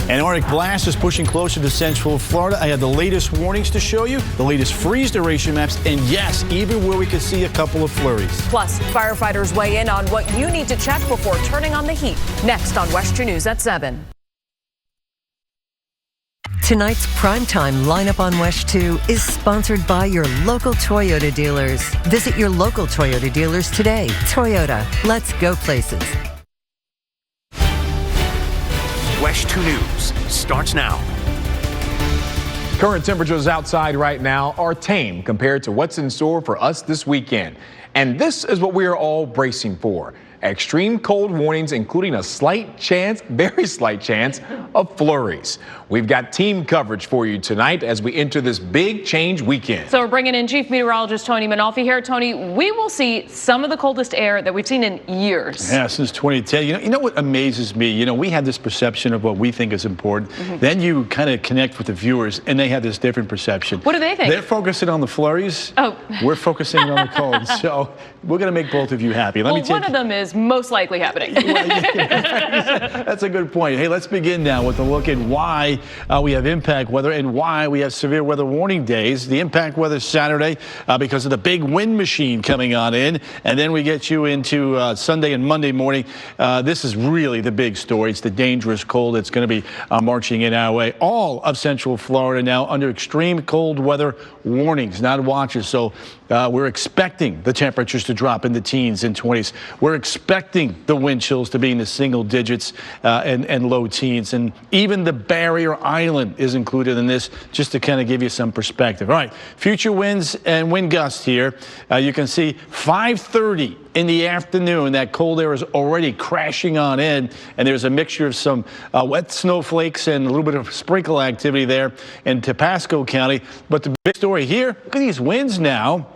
An Arctic blast is pushing closer to central Florida. I have the latest warnings to show you, the latest freeze duration maps, and yes, even where we could see a couple of flurries. Plus, firefighters weigh in on what you need to check before turning on the heat. Next on WESH 2 News at 7. Tonight's primetime lineup on WESH 2 is sponsored by your local Toyota dealers. Visit your local Toyota dealers today. Toyota, let's go places. WESH 2 News starts now. Current temperatures outside right now are tame compared to what's in store for us this weekend. And this is what we are all bracing for. Extreme cold warnings, including a slight chance, very slight chance, of flurries. We've got team coverage for you tonight as we enter this big change weekend. So we're bringing in Chief Meteorologist Tony Manolfi here. Tony, we will see some of the coldest air that we've seen in years. Yeah, since 2010. You know what amazes me? We have this perception of what we think is important. Then you kind of connect with the viewers, and they have this different perception. What do they think? They're focusing on the flurries. Oh. We're focusing on the cold. So we're going to make both of you happy. One of them is most likely happening. That's a good point. Hey, let's begin now with a look at why we have impact weather and why we have severe weather warning days. The impact weather Saturday because of the big wind machine coming on in, and then we get you into Sunday and Monday morning. This is really the big story. It's the dangerous cold that's going to be marching in our way. All of central Florida now under extreme cold weather warnings, not watches. So we're expecting the temperatures to drop in the teens and 20s. We're expecting the wind chills to be in the single digits and low teens. And even the barrier island is included in this, just to kind of give you some perspective. All right, future winds and wind gusts here. You can see 5:30 in the afternoon. That cold air is already crashing on in, and there's a mixture of some wet snowflakes and a little bit of sprinkle activity there in Pasco County. But the big story here, look at these winds now.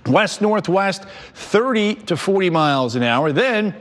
West-northwest, 30 to 40 miles an hour. Then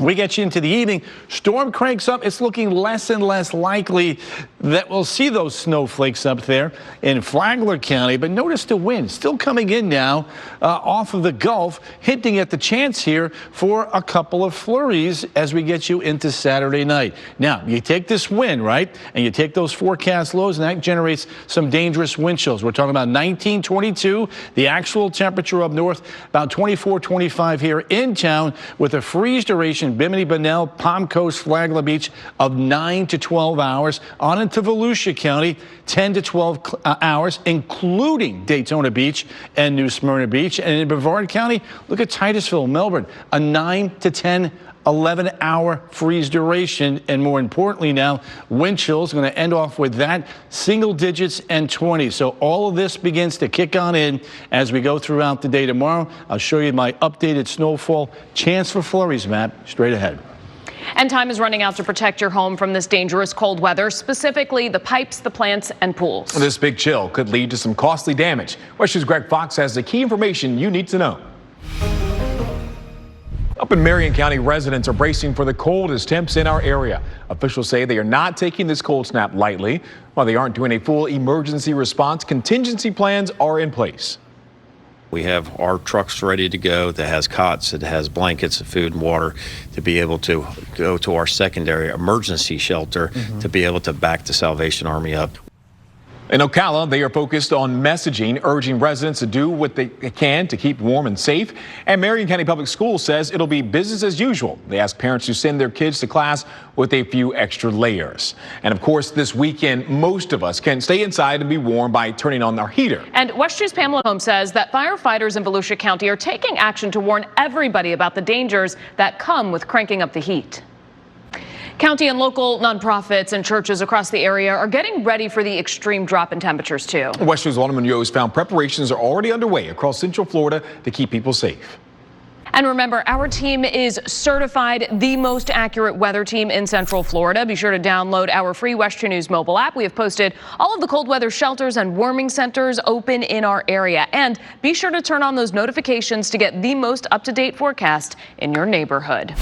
we get you into the evening. Storm cranks up. It's looking less and less likely that we'll see those snowflakes up there in Flagler County. But notice the wind still coming in now off of the Gulf, hinting at the chance here for a couple of flurries as we get you into Saturday night. Now, you take this wind, right, and you take those forecast lows, and that generates some dangerous wind chills. We're talking about 19, 22. The actual temperature up north, about 24, 25 here in town, with a freeze duration Bimini, Bunnell, Palm Coast, Flagler Beach of 9 to 12 hours. On into Volusia County, 10 to 12 hours, including Daytona Beach and New Smyrna Beach. And in Brevard County, look at Titusville, Melbourne, a 9 to 10 11-hour freeze duration. And more importantly now, wind chills going to end off with that, single digits and 20. So all of this begins to kick on in as we go throughout the day tomorrow. I'll show you my updated snowfall chance for flurries map straight ahead. And time is running out to protect your home from this dangerous cold weather, specifically the pipes, the plants, and pools. This big chill could lead to some costly damage. WESH 2's Greg Fox has the key information you need to know. Up in Marion County, residents are bracing for the coldest temps in our area. Officials say they are not taking this cold snap lightly. While they aren't doing a full emergency response, contingency plans are in place. We have our trucks ready to go that has cots, that has blankets of food and water to be able to go to our secondary emergency shelter to be able to back the Salvation Army up. In Ocala, they are focused on messaging, urging residents to do what they can to keep warm and safe. And Marion County Public Schools says it'll be business as usual. They ask parents to send their kids to class with a few extra layers. And of course, this weekend, most of us can stay inside and be warm by turning on our heater. And WESH 2's Pamela Holmes says that firefighters in Volusia County are taking action to warn everybody about the dangers that come with cranking up the heat. County and local nonprofits and churches across the area are getting ready for the extreme drop in temperatures, too. WESH 2's Alderman Yo's found preparations are already underway across Central Florida to keep people safe. And remember, our team is certified the most accurate weather team in Central Florida. Be sure to download our free WESH 2 News mobile app. We have posted all of the cold weather shelters and warming centers open in our area. And be sure to turn on those notifications to get the most up-to-date forecast in your neighborhood.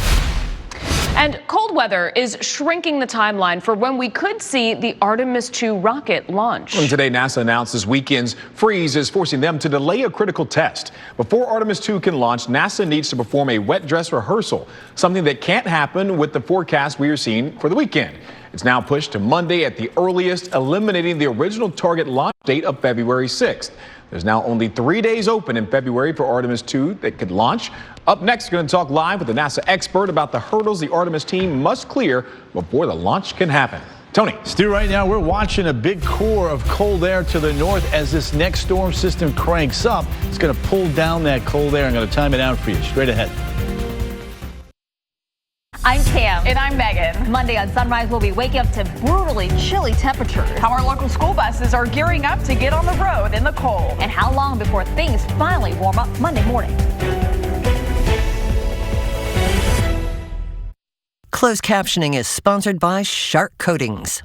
And cold weather is shrinking the timeline for when we could see the Artemis II rocket launch. And today, NASA announced this weekend's freeze is forcing them to delay a critical test. Before Artemis II can launch, NASA needs to perform a wet dress rehearsal, something that can't happen with the forecast we are seeing for the weekend. It's now pushed to Monday at the earliest, eliminating the original target launch date of February 6th. There's now only 3 days open in February for Artemis 2 that could launch. Up next, we're going to talk live with a NASA expert about the hurdles the Artemis team must clear before the launch can happen. Tony. Stu, right now we're watching a big core of cold air to the north as this next storm system cranks up. It's going to pull down that cold air. I'm going to time it out for you straight ahead. I'm Cam. And I'm Megan. Monday on Sunrise, we'll be waking up to brutally chilly temperatures. How our local school buses are gearing up to get on the road in the cold. And how long before things finally warm up Monday morning. Closed captioning is sponsored by Shark Coatings.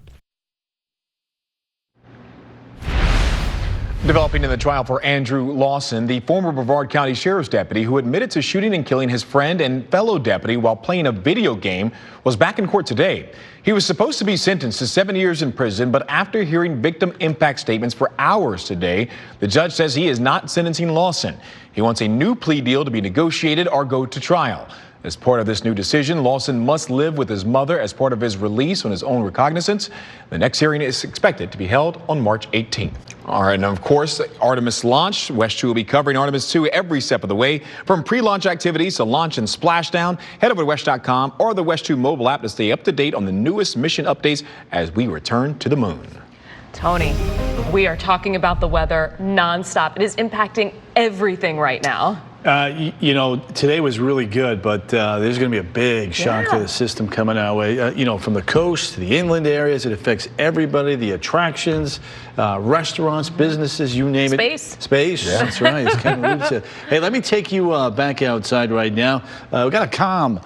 Developing in the trial for Andrew Lawson, the former Brevard County Sheriff's deputy who admitted to shooting and killing his friend and fellow deputy while playing a video game, was back in court today. He was supposed to be sentenced to 7 years in prison, but after hearing victim impact statements for hours today, the judge says he is not sentencing Lawson. He wants a new plea deal to be negotiated or go to trial. As part of this new decision, Lawson must live with his mother as part of his release on his own recognizance. The next hearing is expected to be held on March 18th. All right, and of course, Artemis launch. WESH 2 will be covering Artemis 2 every step of the way, from pre-launch activities to launch and splashdown. Head over to WESH.com or the WESH 2 mobile app to stay up to date on the newest mission updates as we return to the moon. Tony, we are talking about the weather nonstop. It is impacting everything right now. You know, today was really good, but there's going to be a big shock to the system coming our way. You know, from the coast to the inland areas, it affects everybody, the attractions, restaurants, businesses, you name it. Space, yeah. That's right. It's kind of rude. Hey, let me take you back outside right now. We've got a calm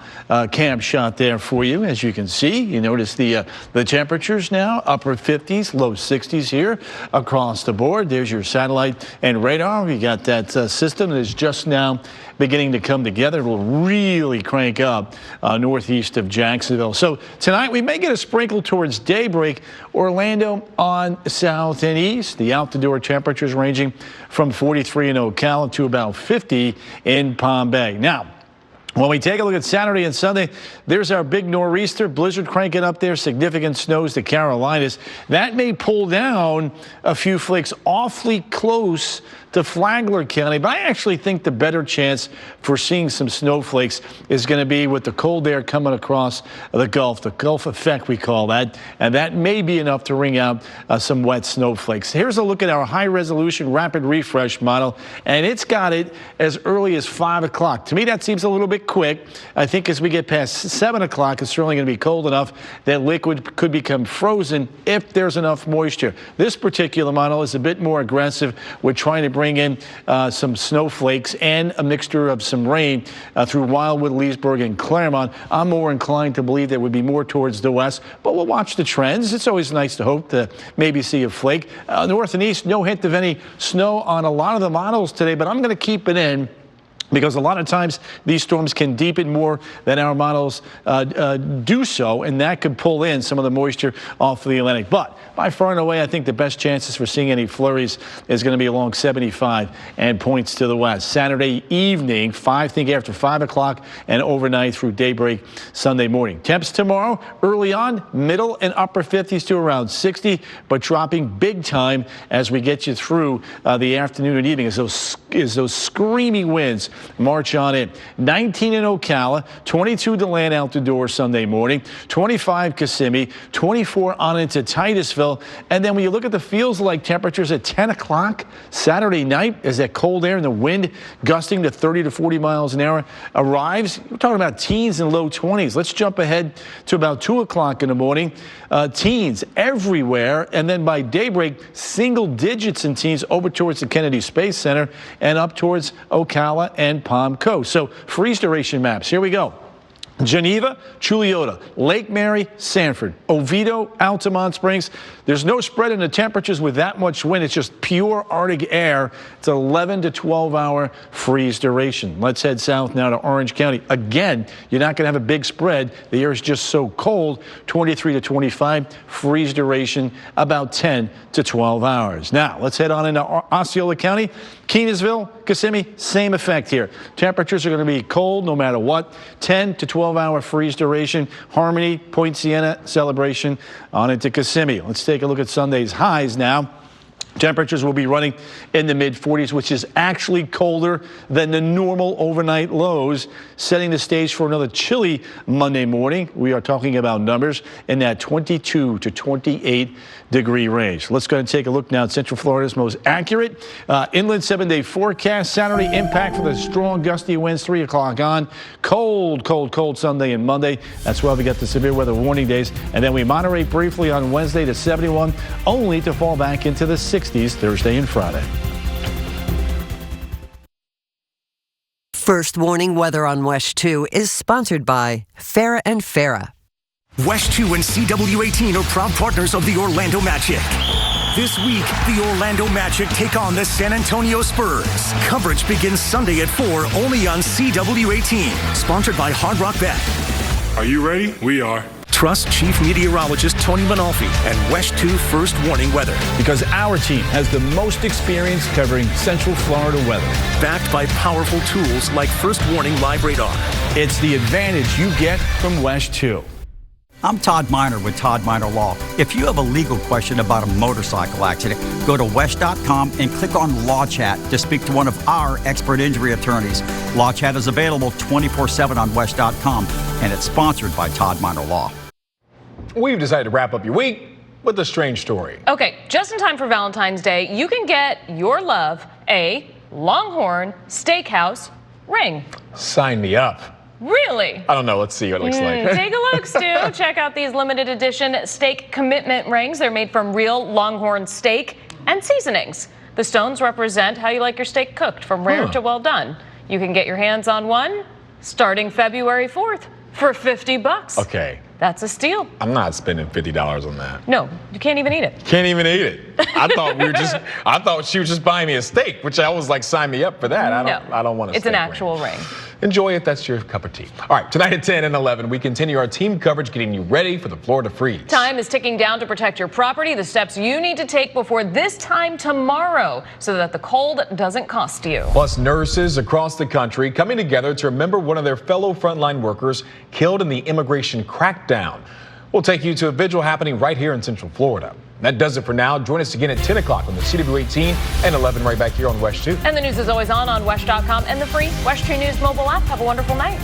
cam shot there for you, as you can see. You notice the temperatures now, upper 50s, low 60s here across the board. There's your satellite and radar. We got that system that is just now beginning to come together. It will really crank up northeast of Jacksonville. So tonight we may get a sprinkle towards daybreak. Orlando on south and east. The out-the-door temperatures ranging from 43 in Ocala to about 50 in Palm Bay. Now, when we take a look at Saturday and Sunday, there's our big nor'easter, blizzard cranking up there, significant snows to Carolinas. That may pull down a few flakes awfully close to Flagler County, but I actually think the better chance for seeing some snowflakes is going to be with the cold air coming across the Gulf effect we call that, and that may be enough to wring out some wet snowflakes. Here's a look at our high-resolution rapid refresh model, and it's got it as early as 5 o'clock. To me, that seems a little bit quick. I think as we get past 7 o'clock, it's certainly going to be cold enough that liquid could become frozen if there's enough moisture. This particular model is a bit more aggressive. We're trying to bring in some snowflakes and a mixture of some rain through Wildwood, Leesburg, and Claremont. I'm more inclined to believe that would be more towards the west, but we'll watch the trends. It's always nice to hope to maybe see a flake. North and east, no hint of any snow on a lot of the models today, but I'm going to keep it in, because a lot of times these storms can deepen more than our models do so, and that could pull in some of the moisture off of the Atlantic. But by far and away, I think the best chances for seeing any flurries is going to be along 75 and points to the west. Saturday evening, after 5 o'clock and overnight through daybreak Sunday morning. Temps tomorrow, early on, middle and upper 50s to around 60, but dropping big time as we get you through the afternoon and evening as those screaming winds march on in. 19 in Ocala, 22 DeLand out the door Sunday morning, 25 Kissimmee, 24 on into Titusville. And then when you look at the feels like temperatures at 10 o'clock Saturday night, as that cold air and the wind gusting to 30 to 40 miles an hour arrives, we're talking about teens and low 20s. Let's jump ahead to about 2 o'clock in the morning. Teens everywhere, and then by daybreak, single digits in teens over towards the Kennedy Space Center and up towards Ocala and Palm Coast. So freeze duration maps. Here we go. Geneva, Chuliota, Lake Mary, Sanford, Oviedo, Altamont Springs. There's no spread in the temperatures with that much wind. It's just pure Arctic air. It's 11 to 12 hour freeze duration. Let's head south now to Orange County. Again, you're not going to have a big spread. The air is just so cold. 23 to 25 freeze duration, about 10 to 12 hours. Now let's head on into Osceola County. Kenansville, Kissimmee, same effect here. Temperatures are going to be cold no matter what. 10 to 12 12-hour freeze duration. Harmony, Point Siena, Celebration on into Kissimmee. Let's take a look at Sunday's highs now. Temperatures will be running in the mid-40s, which is actually colder than the normal overnight lows, setting the stage for another chilly Monday morning. We are talking about numbers in that 22 to 28 degree range. Let's go and take a look now at Central Florida's most accurate inland 7-day forecast. Saturday impact for the strong gusty winds 3 o'clock on. Cold, cold, cold Sunday and Monday. That's why we got the severe weather warning days. And then we moderate briefly on Wednesday to 71, only to fall back into the 60s Thursday and Friday. First warning weather on WESH 2 is sponsored by Farah and Farah. WESH 2 and CW18 are proud partners of the Orlando Magic. This week, the Orlando Magic take on the San Antonio Spurs. Coverage begins Sunday at 4 only on CW18. Sponsored by Hard Rock Bet. Are you ready? We are. Trust Chief Meteorologist Tony Manalfi and WESH 2 First Warning Weather. Because our team has the most experience covering Central Florida weather. Backed by powerful tools like First Warning Live Radar. It's the advantage you get from WESH 2. I'm Todd Miner with Todd Miner Law. If you have a legal question about a motorcycle accident, go to WESH.com and click on Law Chat to speak to one of our expert injury attorneys. Law Chat is available 24/7 on WESH.com, and it's sponsored by Todd Miner Law. We've decided to wrap up your week with a strange story. Okay, just in time for Valentine's Day, you can get your love a Longhorn Steakhouse ring. Sign me up. Really? I don't know. Let's see what it looks like. Take a look, Stu. Check out these limited edition steak commitment rings. They're made from real Longhorn steak and seasonings. The stones represent how you like your steak cooked, from rare to well done. You can get your hands on one starting February 4th for $50. Okay. That's a steal. I'm not spending $50 on that. No, you can't even eat it. Can't even eat it. I thought she was just buying me a steak, which I was like, sign me up for that. I don't want a steak. It's an actual ring. Enjoy it. That's your cup of tea. All right, tonight at 10 and 11, we continue our team coverage, getting you ready for the Florida freeze. Time is ticking down to protect your property. The steps you need to take before this time tomorrow so that the cold doesn't cost you. Plus, nurses across the country coming together to remember one of their fellow frontline workers killed in the immigration crackdown. We'll take you to a vigil happening right here in Central Florida. That does it for now. Join us again at 10 o'clock on the CW18 and 11 right back here on WESH 2. And the news is always on WESH.com and the free WESH 2 News mobile app. Have a wonderful night.